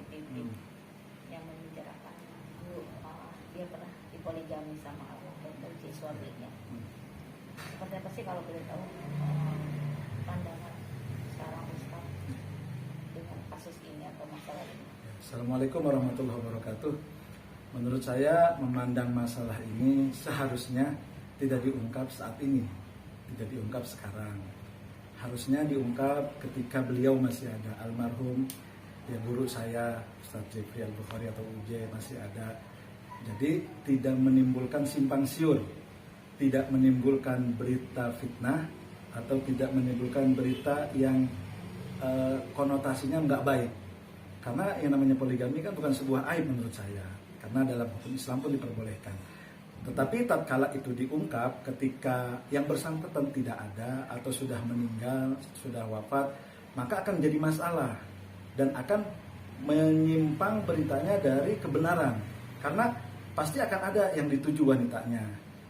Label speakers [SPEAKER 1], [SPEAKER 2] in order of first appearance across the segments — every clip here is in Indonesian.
[SPEAKER 1] Pipit yang membicarakan dia pernah dipoligami sama almarhum Uji suaminya. Seperti apa sih kalau boleh tahu pandangan sekarang Ustaz dengan kasus ini atau masalah ini?
[SPEAKER 2] Assalamualaikum warahmatullahi wabarakatuh. Menurut saya memandang masalah ini seharusnya tidak diungkap saat ini, tidak diungkap sekarang. Harusnya diungkap ketika beliau masih ada, almarhum ya guru saya Ustaz Jeffrey Al-Bukhari atau UJ masih ada. Jadi tidak menimbulkan simpang siur, tidak menimbulkan berita fitnah atau tidak menimbulkan berita yang konotasinya nggak baik. Karena yang namanya poligami kan bukan sebuah aib menurut saya, karena dalam hukum Islam pun diperbolehkan. Tetapi tatkala itu diungkap ketika yang bersangkutan tidak ada atau sudah meninggal, sudah wafat, maka akan jadi masalah dan akan menyimpang beritanya dari kebenaran. Karena pasti akan ada yang dituju wanitanya,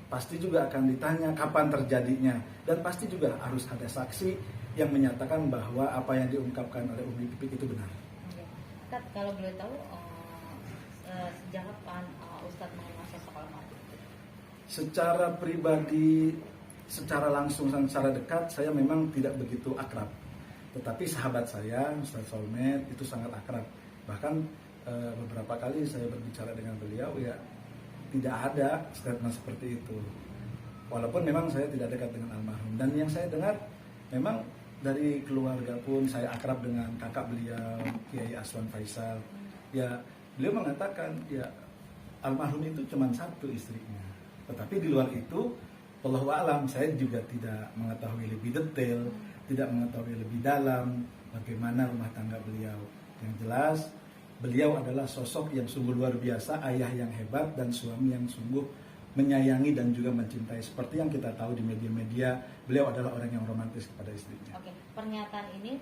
[SPEAKER 2] pasti juga akan ditanya kapan terjadinya, dan pasti juga harus ada saksi yang menyatakan bahwa apa yang diungkapkan oleh Umi Pipit itu benar.
[SPEAKER 1] Ustaz, kalau boleh tahu sejak kapan Ustaz mengenal sosok almarhum?
[SPEAKER 2] Secara pribadi, secara langsung dan secara dekat saya memang tidak begitu akrab. Tetapi sahabat saya, Ustaz Solmed, itu sangat akrab. Bahkan beberapa kali saya berbicara dengan beliau, ya tidak ada statement seperti itu. Walaupun memang saya tidak dekat dengan almarhum. Dan yang saya dengar memang dari keluarga pun saya akrab dengan kakak beliau, Kiai Aswan Faisal. Ya beliau mengatakan ya almarhum itu cuma satu istrinya. Tetapi di luar itu, wallahu a'lam, saya juga tidak mengetahui lebih detail, tidak mengetahui lebih dalam bagaimana rumah tangga beliau. Yang jelas, beliau adalah sosok yang sungguh luar biasa, ayah yang hebat, dan suami yang sungguh menyayangi dan juga mencintai. Seperti yang kita tahu di media-media, beliau adalah orang yang romantis kepada istrinya.
[SPEAKER 1] Oke, pernyataan ini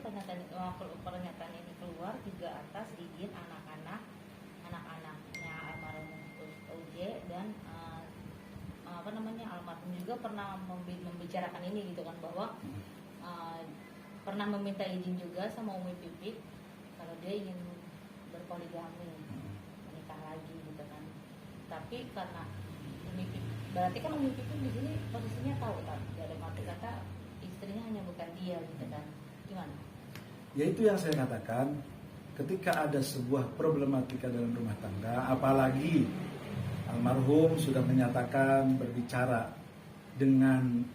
[SPEAKER 1] keluar juga atas izin anaknya almarhum UJ dan almarhum juga pernah membicarakan ini gitu kan, bahwa pernah meminta izin juga sama Umi Pipit kalau dia ingin berpoligami, menikah lagi gitu kan. Tapi karena berarti kan Umi Pipit di sini posisinya tahu kan, dalam arti kata istrinya hanya bukan dia gitu kan. Gimana?
[SPEAKER 2] Ya itu yang saya katakan, ketika ada sebuah problematika dalam rumah tangga, apalagi almarhum sudah menyatakan berbicara dengan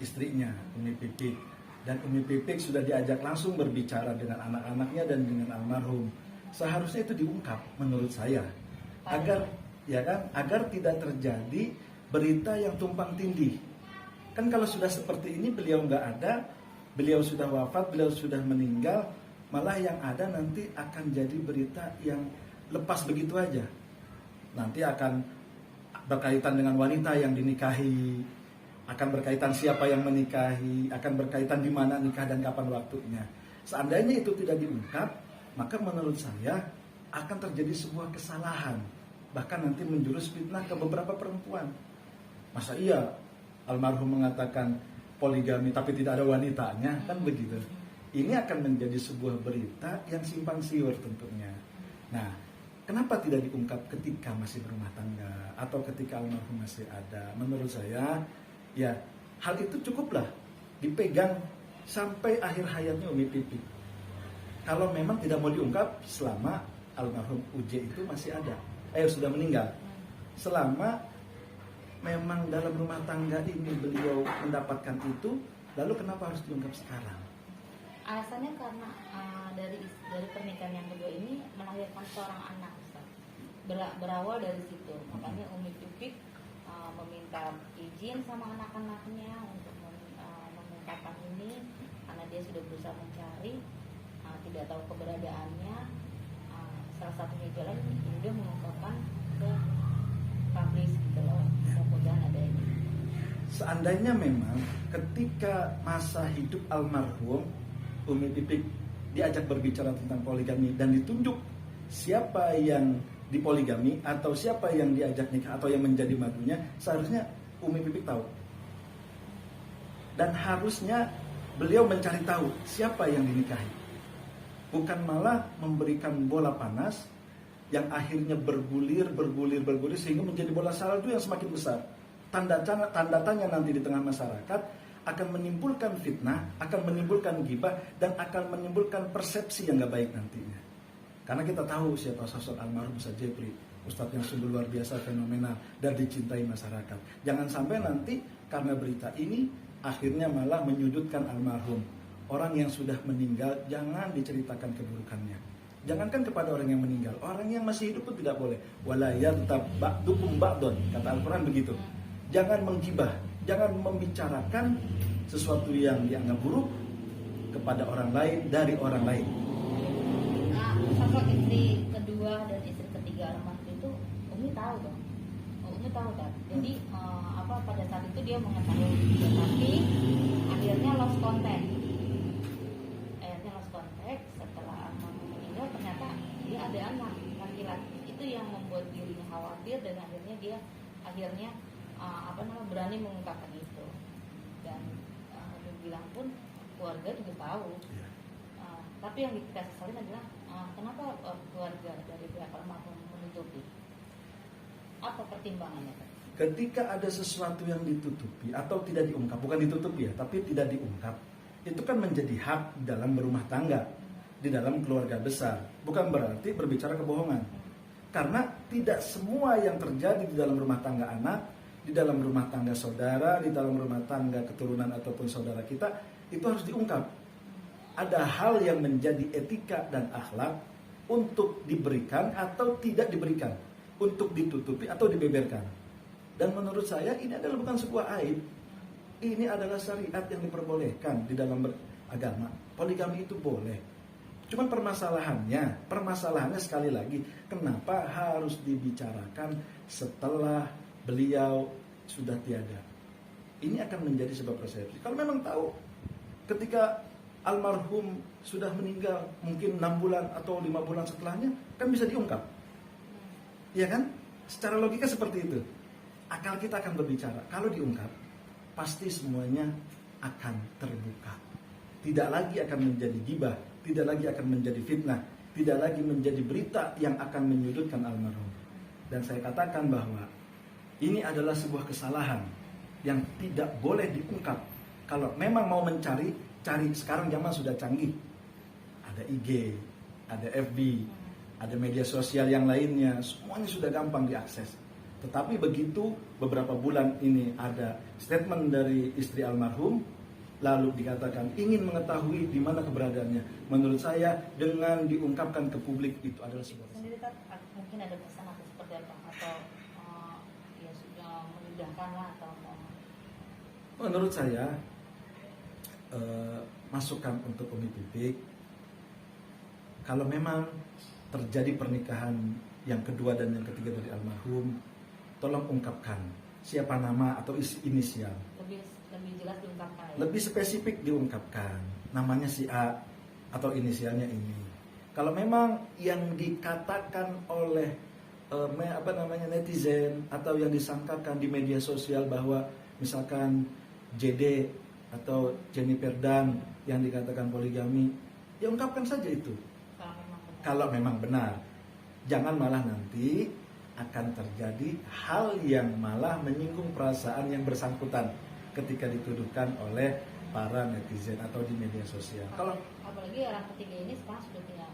[SPEAKER 2] istrinya Umi Pipit, dan Umi Pipit sudah diajak langsung berbicara dengan anak-anaknya dan dengan almarhum, seharusnya itu diungkap menurut saya, agar tidak terjadi berita yang tumpang tindih. Kan kalau sudah seperti ini, beliau nggak ada, beliau sudah wafat, beliau sudah meninggal, malah yang ada nanti akan jadi berita yang lepas begitu aja. Nanti akan berkaitan dengan wanita yang dinikahi, akan berkaitan siapa yang menikahi, akan berkaitan di mana nikah dan kapan waktunya. Seandainya itu tidak diungkap, maka menurut saya akan terjadi sebuah kesalahan, bahkan nanti menjurus fitnah ke beberapa perempuan. Masa iya almarhum mengatakan poligami tapi tidak ada wanitanya, kan begitu. Ini akan menjadi sebuah berita yang simpang siur tentunya. Nah, kenapa tidak diungkap ketika masih berumah tangga atau ketika almarhum masih ada? Menurut saya, ya hal itu cukuplah dipegang sampai akhir hayatnya Umi Pipit. Kalau memang tidak mau diungkap selama almarhum UJ itu masih ada, sudah meninggal. Selama memang dalam rumah tangga ini beliau mendapatkan itu, lalu kenapa harus diungkap sekarang?
[SPEAKER 1] Alasannya karena dari pernikahan yang kedua ini melahirkan seorang anak, Ustaz. Berawal dari situ, makanya Umi Pipit meminta izin sama anak-anaknya untuk mengungkapkan ini, karena dia sudah berusaha mencari, tidak tahu keberadaannya. Salah satunya jalan dia mengungkapkan ke publis gitu loh, mudah-mudahan ada ini.
[SPEAKER 2] Seandainya memang ketika masa hidup almarhum Umi Pipit diajak berbicara tentang poligami dan ditunjuk siapa yang dipoligami atau siapa yang diajak nikah atau yang menjadi madunya, seharusnya Umi Pipit tahu. Dan harusnya beliau mencari tahu siapa yang dinikahi. bukan malah memberikan bola panas yang akhirnya bergulir sehingga menjadi bola salju yang semakin besar. Tanda tanya nanti di tengah masyarakat akan menimbulkan fitnah, akan menimbulkan ghibah, dan akan menimbulkan persepsi yang gak baik nantinya. Karena kita tahu siapa sosok almarhum Ustaz Jepri, Ustadz yang sungguh luar biasa, fenomenal, dan dicintai masyarakat. Jangan sampai nanti karena berita ini akhirnya malah menyudutkan almarhum. Orang yang sudah meninggal jangan diceritakan keburukannya. Jangankan kepada orang yang meninggal, orang yang masih hidup pun tidak boleh. Wala yartab ba'dukum ba'don, kata Al-Quran begitu. Jangan menggibah, jangan membicarakan sesuatu yang dianggap buruk kepada orang lain dari orang lain.
[SPEAKER 1] Nah, sosok istri kedua dan istri ketiga almarhum itu Umi tahu dong. Umi tahu kan. Jadi pada saat itu dia mengetahui, tapi akhirnya lost contact. Setelah almarhum meninggal ternyata dia ada anak laki-laki. Itu yang membuat dirinya khawatir dan akhirnya dia berani mengungkapkan itu. Dan bilang pun keluarga juga tahu. Tapi yang kita sesalin adalah kenapa keluarga dari pihak almarhum menutupi? Apa pertimbangannya?
[SPEAKER 2] Ketika ada sesuatu yang ditutupi atau tidak diungkap, bukan ditutupi ya, tapi tidak diungkap, itu kan menjadi hak dalam berumah tangga, di dalam keluarga besar. Bukan berarti berbicara kebohongan. Karena tidak semua yang terjadi di dalam rumah tangga anak, di dalam rumah tangga saudara, di dalam rumah tangga keturunan ataupun saudara kita, itu harus diungkap. Ada hal yang menjadi etika dan akhlak untuk diberikan atau tidak diberikan, untuk ditutupi atau dibeberkan. Dan menurut saya ini adalah bukan sebuah aib. Ini adalah syariat yang diperbolehkan di dalam beragama. Poligami itu boleh. Cuman permasalahannya sekali lagi, kenapa harus dibicarakan setelah beliau sudah tiada? Ini akan menjadi sebuah persepsi. Kalau memang tahu ketika almarhum sudah meninggal mungkin 6 bulan atau 5 bulan setelahnya, kan bisa diungkap. Iya kan? Secara logika seperti itu. Akal kita akan berbicara. Kalau diungkap, pasti semuanya akan terbuka. Tidak lagi akan menjadi ghibah, tidak lagi akan menjadi fitnah, tidak lagi menjadi berita yang akan menyudutkan almarhum. Dan saya katakan bahwa ini adalah sebuah kesalahan yang tidak boleh diungkap. Kalau memang mau mencari, cari. Sekarang zaman sudah canggih. Ada IG, ada FB, ada media sosial yang lainnya, semuanya sudah gampang diakses. Tetapi begitu beberapa bulan ini ada statement dari istri almarhum, lalu dikatakan ingin mengetahui di mana keberadaannya. Menurut saya dengan diungkapkan ke publik itu adalah sebuah
[SPEAKER 1] sendiri kan mungkin ada pesan atau seperti apa, atau ya sudah memudahkan lah, atau
[SPEAKER 2] menurut saya masukan untuk Umi Pipik, kalau memang terjadi pernikahan yang kedua dan yang ketiga dari almarhum, tolong ungkapkan siapa nama atau inisial.
[SPEAKER 1] Lebih jelas diungkapkan ya?
[SPEAKER 2] Lebih spesifik diungkapkan. Namanya si A atau inisialnya ini. Kalau memang yang dikatakan oleh netizen atau yang disangkakan di media sosial bahwa misalkan JD atau Jennifer Dan yang dikatakan poligami, ya ungkapkan saja itu. Kalau memang benar. Jangan malah nanti akan terjadi hal yang malah menyinggung perasaan yang bersangkutan ketika dituduhkan oleh para netizen atau di media sosial. Kalau
[SPEAKER 1] apalagi orang ketiga ini sekarang sudah punya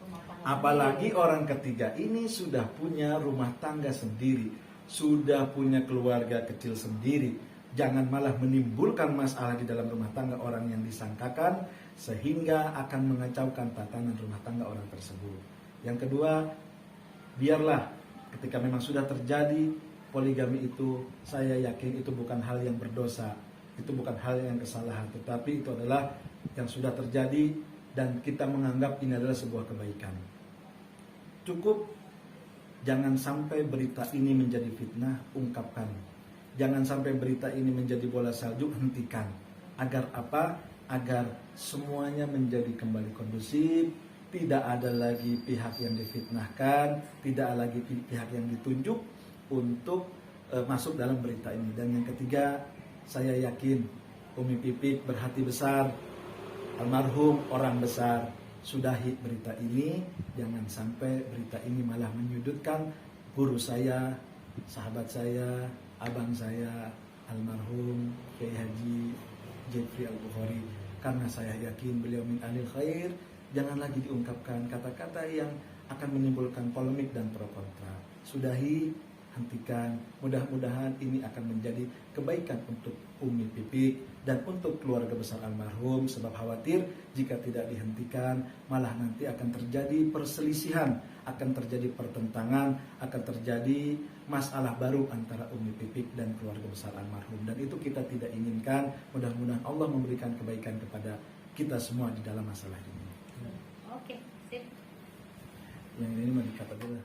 [SPEAKER 1] rumah tangga.
[SPEAKER 2] Apalagi orang ketiga ini sudah punya rumah tangga sendiri, sudah punya keluarga kecil sendiri. Jangan malah menimbulkan masalah di dalam rumah tangga orang yang disangkakan, sehingga akan mengacaukan tatanan rumah tangga orang tersebut. Yang kedua, biarlah ketika memang sudah terjadi poligami itu, saya yakin itu bukan hal yang berdosa, itu bukan hal yang kesalahan, tetapi itu adalah yang sudah terjadi dan kita menganggap ini adalah sebuah kebaikan. Cukup, jangan sampai berita ini menjadi fitnah, ungkapkan. Jangan sampai berita ini menjadi bola salju, hentikan. Agar apa? Agar semuanya menjadi kembali kondusif, tidak ada lagi pihak yang difitnahkan, tidak ada lagi pihak yang ditunjuk untuk masuk dalam berita ini. Dan yang ketiga, saya yakin Umi Pipik berhati besar, almarhum orang besar, sudahi berita ini, jangan sampai berita ini malah menyudutkan guru saya, sahabat saya, abang saya, almarhum Kiai Haji Jeffrey Al-Bukhari. Karena saya yakin beliau min ahlil khair, jangan lagi diungkapkan kata-kata yang akan menimbulkan polemik dan pro kontra. Sudahi, hentikan. Mudah-mudahan ini akan menjadi kebaikan untuk Umi Pipik dan untuk keluarga besar almarhum, sebab khawatir jika tidak dihentikan malah nanti akan terjadi perselisihan, akan terjadi pertentangan, akan terjadi masalah baru antara Umi Pipik dan keluarga besar almarhum, dan itu kita tidak inginkan. Mudah-mudahan Allah memberikan kebaikan kepada kita semua di dalam masalah ini.
[SPEAKER 1] Oke, sip.
[SPEAKER 2] Yang ini mau dikata dulu.